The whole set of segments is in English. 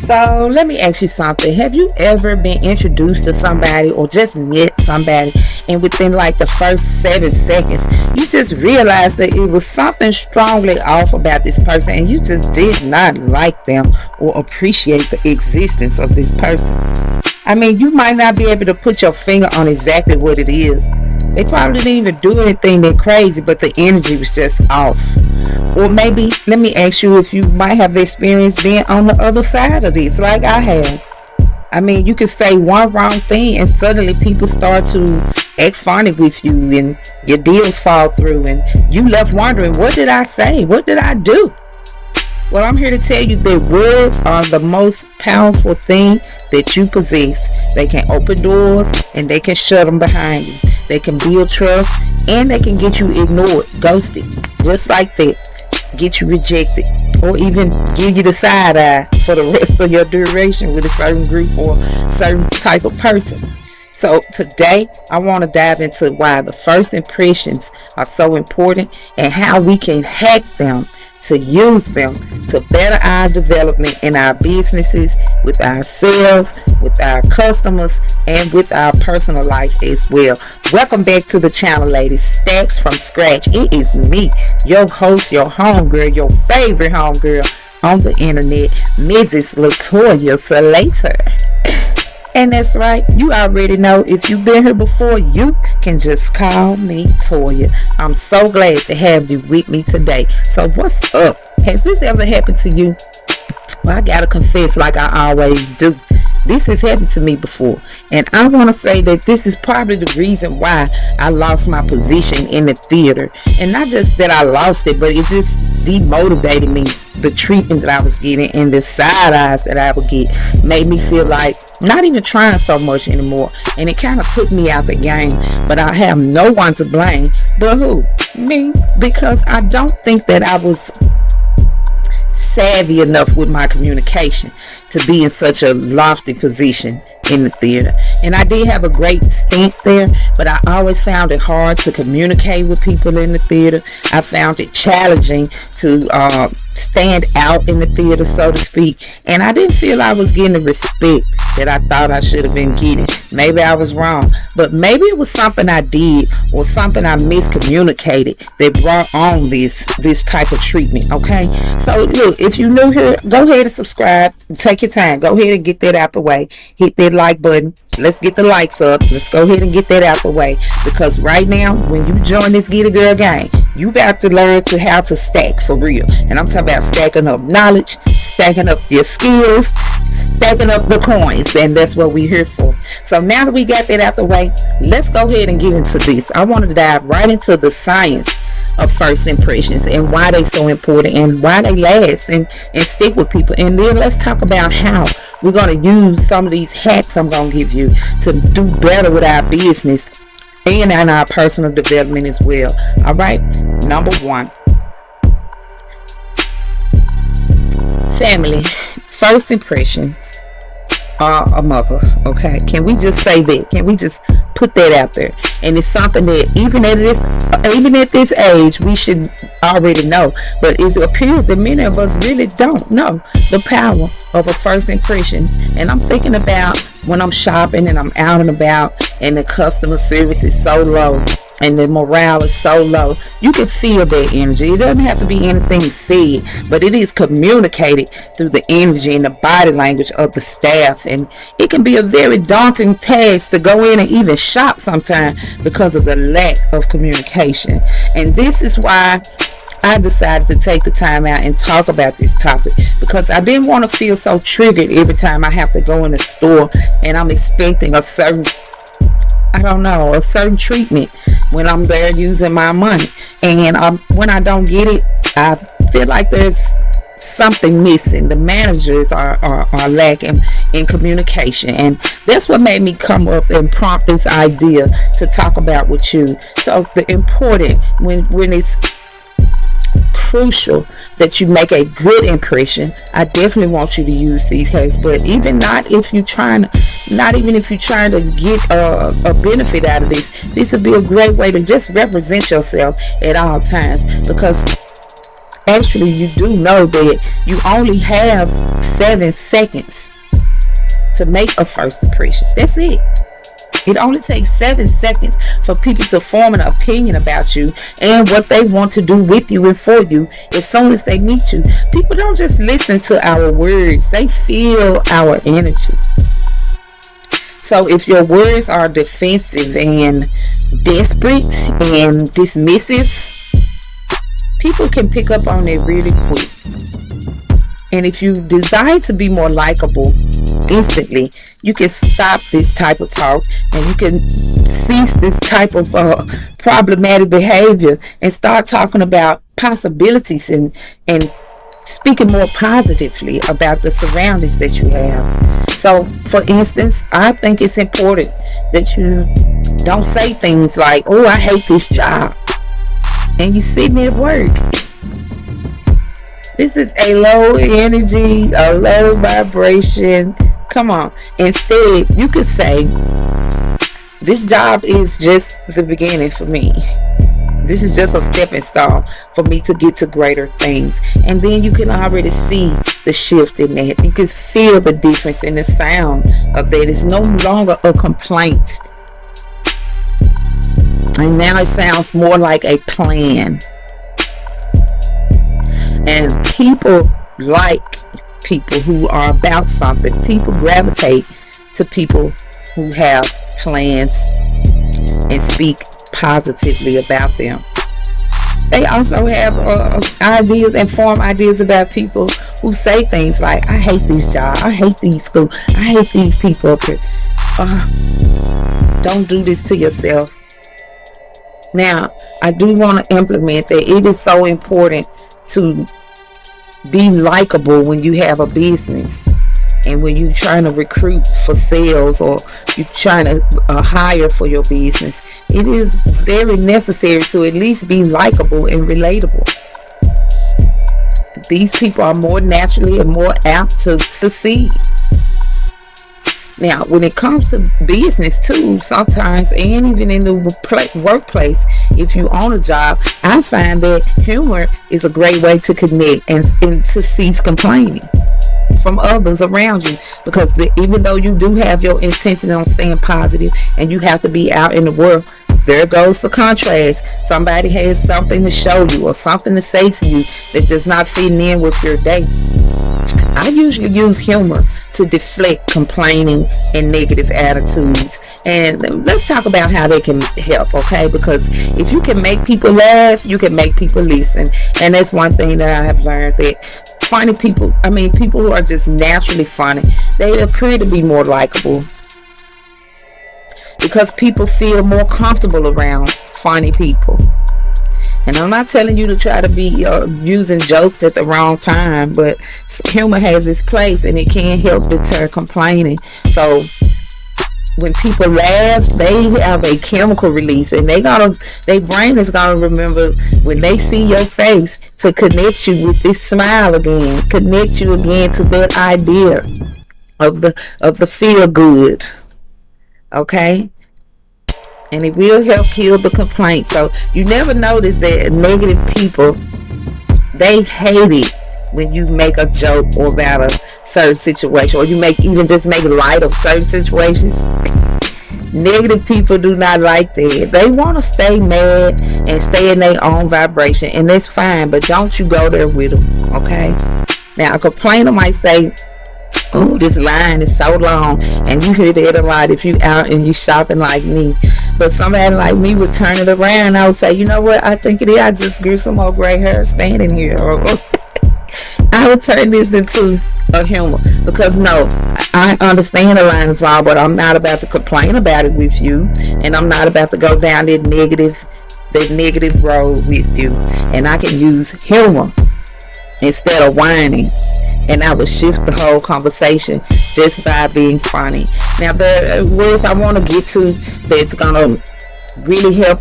So let me ask you something. Have you ever been introduced to somebody or just met somebody, and within like the first 7 seconds you just realized that it was something strongly off about this person, and you just did not like them or appreciate the existence of this person? I mean, you might not be able to put your finger on exactly what it is. They probably didn't even do anything that crazy, but the energy was just off. Or maybe, let me ask you if you might have the experience being on the other side of this, like I have. I mean, you could say one wrong thing and suddenly people start to act funny with you and your deals fall through and you left wondering, what did I say? What did I do? Well, I'm here to tell you that words are the most powerful thing that you possess. They can open doors and they can shut them behind you. They can build trust and they can get you ignored, ghosted, just like that. Get you rejected or even give you the side eye for the rest of your duration with a certain group or certain type of person. So today I want to dive into why the first impressions are so important and how we can hack them to use them to better our development in our businesses, with ourselves, with our customers, and with our personal life as well. Welcome back to the channel, ladies. Stacks from Scratch. It is me, your host, your homegirl, your favorite homegirl on the internet, Mrs. Latoya Slater. And that's right, you already know, if you've been here before, you can just call me Toya. I'm so glad to have you with me today. So what's up? Has this ever happened to you? Well, I gotta confess, like I always do, this has happened to me before. And I want to say that this is probably the reason why I lost my position in the theater. And not just that I lost it, but it just demotivated me. The treatment that I was getting and the side eyes that I would get made me feel like not even trying so much anymore. And it kind of took me out the game. But I have no one to blame. But who? Me. Because I don't think that I was savvy enough with my communication to be in such a lofty position in the theater. And I did have a great stint there, but I always found it hard to communicate with people in the theater. I found it challenging to stand out in the theater, so to speak, and I didn't feel I was getting the respect that I thought I should have been getting. Maybe I was wrong, but maybe it was something I did or something I miscommunicated that brought on this type of treatment. Okay, so look, if you're new here, go ahead and subscribe. Take your time, go ahead and get that out the way. Hit that like button. Let's get the likes up. Let's go ahead and get that out the way, because right now when you join this Get a Girl gang, you got to learn to how to stack for real. And I'm talking about stacking up knowledge, stacking up your skills, stacking up the coins, and that's what we're here for. So now that we got that out the way, let's go ahead and get into this. I want to dive right into the science of first impressions and why they so important and why they last and stick with people. And then let's talk about how we're going to use some of these hacks I'm going to give you to do better with our business and in our personal development as well. All right, number one, family. First impressions are a mother. Okay, can we just say that? Can we just put that out there? And it's something that even at this age we should already know, but it appears that many of us really don't know the power of a first impression. And I'm thinking about when I'm shopping and I'm out and about and the customer service is so low and the morale is so low, you can feel that energy. It doesn't have to be anything said, but it is communicated through the energy and the body language of the staff. And it can be a very daunting task to go in and even shop sometimes because of the lack of communication. And this is why I decided to take the time out and talk about this topic, because I didn't want to feel so triggered every time I have to go in the store and I'm expecting a certain treatment when I'm there using my money. And when I don't get it, I feel like there's something missing. The managers are lacking in communication, and that's what made me come up and prompt this idea to talk about with you. So the important, when it's crucial that you make a good impression, I definitely want you to use these hacks. But even if you're trying to get a benefit out of this would be a great way to just represent yourself at all times, because actually you do know that you only have 7 seconds to make a first impression. That's it. It only takes 7 seconds for people to form an opinion about you and what they want to do with you and for you as soon as they meet you. People don't just listen to our words, they feel our energy. So if your words are defensive and desperate and dismissive, people can pick up on it really quick. And if you desire to be more likable instantly, you can stop this type of talk and you can cease this type of problematic behavior and start talking about possibilities and speaking more positively about the surroundings that you have. So, for instance, I think it's important that you don't say things like, oh, I hate this job, and you sitting at work. This is a low energy, a low vibration. Come on. Instead, you could say, this job is just the beginning for me. This is just a stepping stone for me to get to greater things. And then you can already see the shift in that. You can feel the difference in the sound of that. It's no longer a complaint. And now it sounds more like a plan. And people like people who are about something. People gravitate to people who have plans and speak positively about them. They also have ideas and form ideas about people who say things like, I hate this job, I hate these schools, I hate these people up here. Don't do this to yourself. Now, I do want to implement that it is so important to be likable when you have a business and when you're trying to recruit for sales or you're trying to hire for your business. It is very necessary to at least be likable and relatable. These people are more naturally and more apt to succeed. Now, when it comes to business too, sometimes, and even in the workplace, if you own a job, I find that humor is a great way to connect and to cease complaining from others around you, because even though you do have your intention on staying positive and you have to be out in the world, there goes the contrast. Somebody has something to show you or something to say to you that's just not fitting in with your day. I usually use humor to deflect complaining and negative attitudes. And let's talk about how they can help, okay? Because if you can make people laugh, you can make people listen. And that's one thing that I have learned, that funny people, people who are just naturally funny, they appear to be more likable because people feel more comfortable around funny people. And I'm not telling you to try to be using jokes at the wrong time, but humor has its place and it can help deter complaining. So when people laugh, they have a chemical release, and their brain is gonna remember when they see your face to connect you with this smile again, connect you again to that idea of the feel good. Okay? And it will help kill the complaint. So you never notice that negative people, they hate it when you make a joke or about a certain situation, or you just make light of certain situations. Negative people do not like that. They want to stay mad and stay in their own vibration, and that's fine, but don't you go there with them, okay? Now, a complainer might say, oh, this line is so long, and you hear that a lot if you out and you shopping like me. But somebody like me would turn it around. I would say, you know what, I think it is, I just grew some more gray hair standing here. I would turn this into a humor, because no, I understand the line is long, but I'm not about to complain about it with you, and I'm not about to go down that negative road with you. And I can use humor instead of whining, and I would shift the whole conversation just by being funny. Now, the words I want to get to that's gonna really help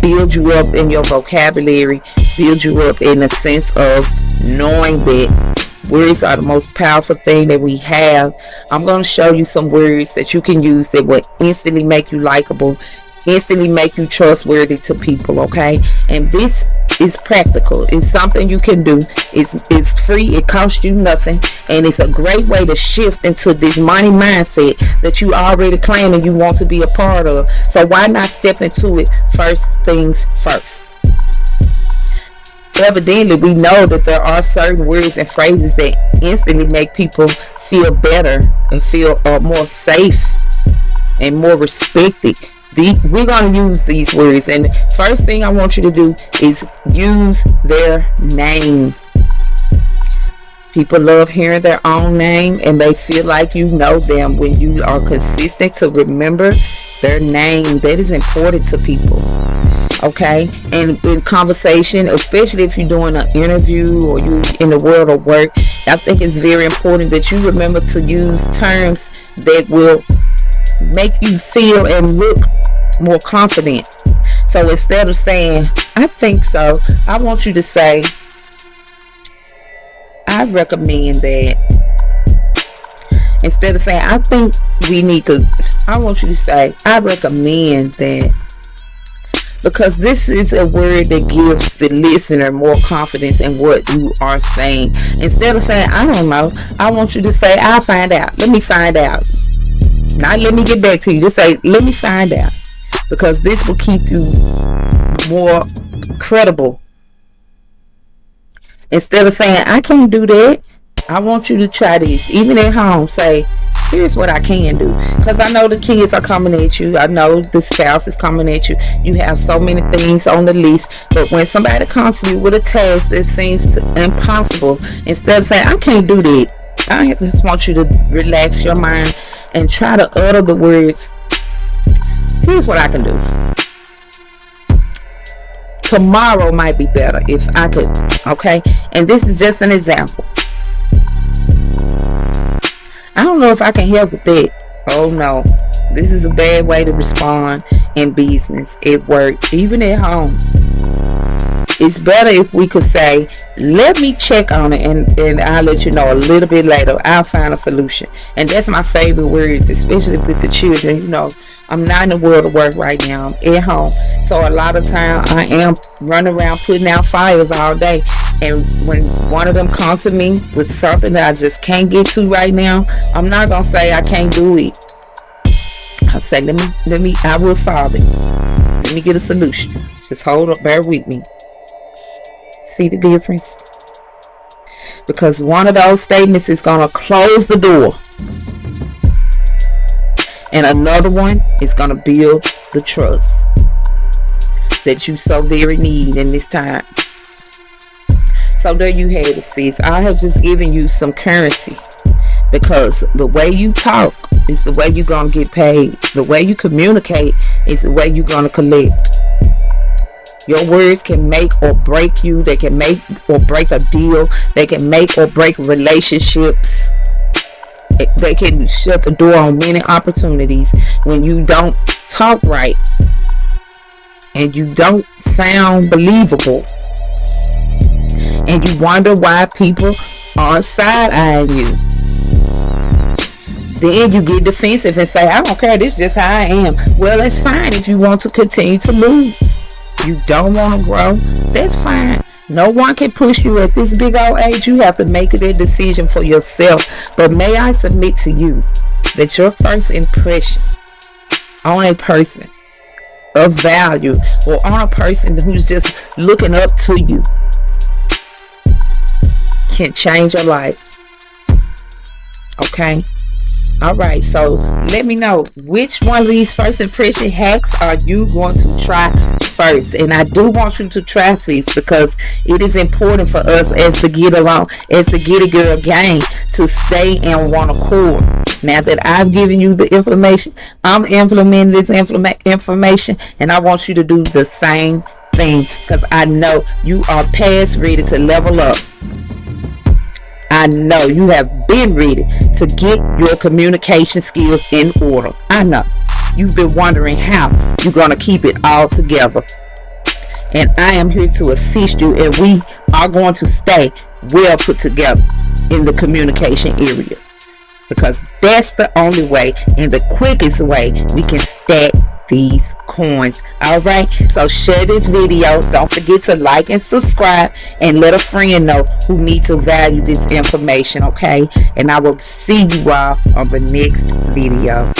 build you up in your vocabulary, build you up in the sense of knowing that words are the most powerful thing that we have. I'm going to show you some words that you can use that will instantly make you likable instantly make you trustworthy to people, okay? And this is practical. It's something you can do. It's free. It costs you nothing, and it's a great way to shift into this money mindset that you already claim and you want to be a part of. So why not step into it first things first? Evidently, we know that there are certain words and phrases that instantly make people feel better and feel more safe and more respected. We're going to use these words, and the first thing I want you to do is use their name. People love hearing their own name, and they feel like you know them when you are consistent to remember their name. That is important to people. Okay, and in conversation, especially if you're doing an interview or you in the world of work, I think it's very important that you remember to use terms that will make you feel and look more confident. So instead of saying, I think so, I want you to say, I recommend that. Instead of saying, I think we need to, I want you to say, I recommend that. Because this is a word that gives the listener more confidence in what you are saying. Instead of saying, I don't know, I want you to say, I'll find out. Let me find out. Not let me get back to you. Just say, let me find out. Because this will keep you more credible. Instead of saying, I can't do that, I want you to try this. Even at home, say, here's what I can do. Because I know the kids are coming at you. I know the spouse is coming at you. You have so many things on the list. But when somebody comes to you with a task that seems impossible, instead of saying, I can't do that, I just want you to relax your mind and try to utter the words, here's what I can do. Tomorrow might be better if I could. Okay? And this is just an example. I don't know if I can help with that. Oh no. This is a bad way to respond in business, at work, even at home. It's better if we could say, let me check on it and I'll let you know a little bit later. I'll find a solution. And that's my favorite words, especially with the children. You know, I'm not in the world of work right now. I'm at home. So a lot of time I am running around putting out fires all day. And when one of them comes to me with something that I just can't get to right now, I'm not going to say I can't do it. I'll say, I will solve it. Let me get a solution. Just hold up, bear with me. See the difference? Because one of those statements is going to close the door. And another one is going to build the trust that you so very need in this time. So there you have it, sis. I have just given you some currency. Because the way you talk is the way you're going to get paid. The way you communicate is the way you're going to collect. Your words can make or break you. They can make or break a deal. They can make or break relationships. They can shut the door on many opportunities when you don't talk right and you don't sound believable. And you wonder why people are side-eyeing you. Then you get defensive and say, I don't care, this is just how I am. Well, that's fine if you want to continue to lose. You don't want to grow, that's fine. No one can push you at this big old age. You have to make that decision for yourself. But may I submit to you that your first impression on a person of value or on a person who's just looking up to you can change your life. Okay? Alright, so let me know which one of these first impression hacks are you going to try first. And I do want you to try these because it is important for us as the Get Along, as the Get It Girl gang, to stay in one accord. Now that I've given you the information, I'm implementing this information, and I want you to do the same thing because I know you are past ready to level up. I know you have been ready to get your communication skills in order. I know you've been wondering how you're going to keep it all together. And I am here to assist you, and we are going to stay well put together in the communication area. Because that's the only way and the quickest way we can stack these coins. All right, so share this video. Don't forget to like and subscribe, and let a friend know who needs to value this information. Okay, and I will see you all on the next video.